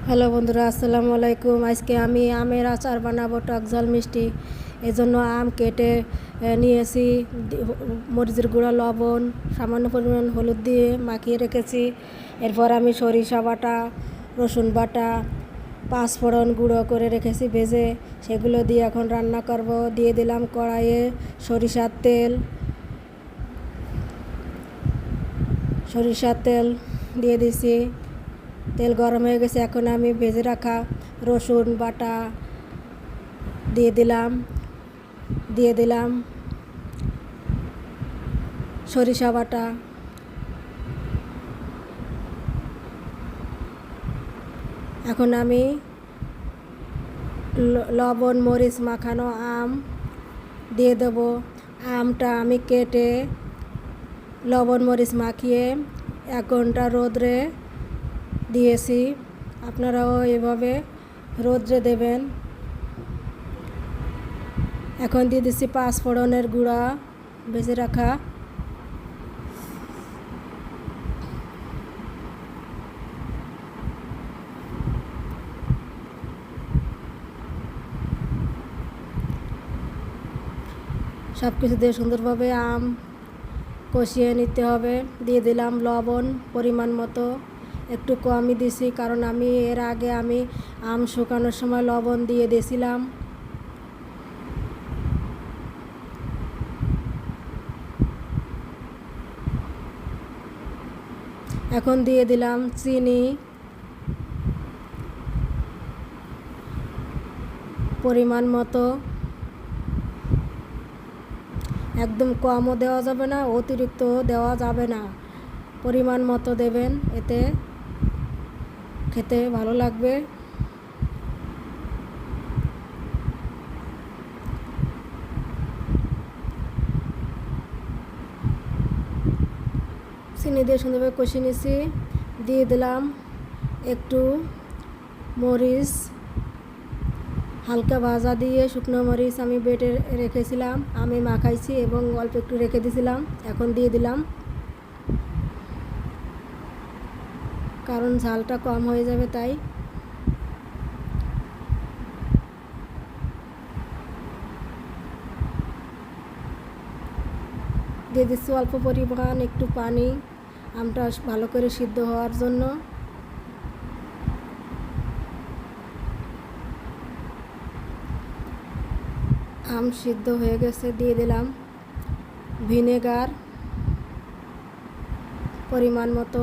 Hello বন্ধুরা, আসসালামু আলাইকুম। আজকে আমি আমের আচার বানাবো, টক ঝাল মিষ্টি। এজন্য আম কেটে নিয়েছি, মরিচের গুঁড়া, লবণ, সামান্য পরিমাণ হলুদ দিয়ে মাখিয়ে রেখেছি। এরপর আমি সরিষা বাটা, রসুন বাটা, পাঁচফোড়ন গুঁড়ো করে রেখেছি ভেজে, সেগুলো দিয়ে এখন রান্না করব। দিয়ে দিলাম কড়াইয়ে সরিষার তেল দিয়ে দিছি। তেল গরম হয়ে গেছে, এখন আমি ভেজে রাখা রসুন বাটা দিয়ে দিলাম সরিষা বাটা, এখন আমি লবণ মরিচ মাখানো আম দিয়ে দেব। আমটা আমি কেটে লবণ মরিচ মাখিয়ে 1 ঘন্টা রোদ্রে দিয়েছি, আপনারাও এভাবে রোদ্রে দেবেন। এখন দিয়ে দিচ্ছি পাঁচফোড়নের গুঁড়া ভেজে রাখা, সব কিছু দিয়ে সুন্দরভাবে আম কষিয়ে নিতে হবে। দিয়ে দিলাম লবণ পরিমাণ মতো, একটু কমই দিছি কারণ আমি এর আগে আম শুকানোর সময় লবণ দিয়ে দিয়েছিলাম। এখন দিয়ে দিলাম চিনি পরিমাণ মতো, একদম কমও দেওয়া যাবে না, অতিরিক্ত দেওয়া যাবে না, পরিমাণ মতো দেবেন, এতে খেতে ভালো লাগবে। চিনি দিয়ে সুন্দরভাবে কষিয়ে নিয়েছি। দিয়ে দিলাম একটু মরিচ, হালকা ভাজা দিয়ে শুকনো মরিচ আমি বেটে রেখেছিলাম, আমি মাখাইছি এবং অল্প একটু রেখে দিয়েছিলাম। এখন দিয়ে দিলাম, কারণ ঝালটা কম হয়ে যাবে তাই। দিয়ে দিচ্ছি অল্প পরিমাণ একটু পানি, আমটা ভালো করে সিদ্ধ হওয়ার জন্য। আম সিদ্ধ হয়ে গেছে, দিয়ে দিলাম ভিনেগার পরিমাণ মতো।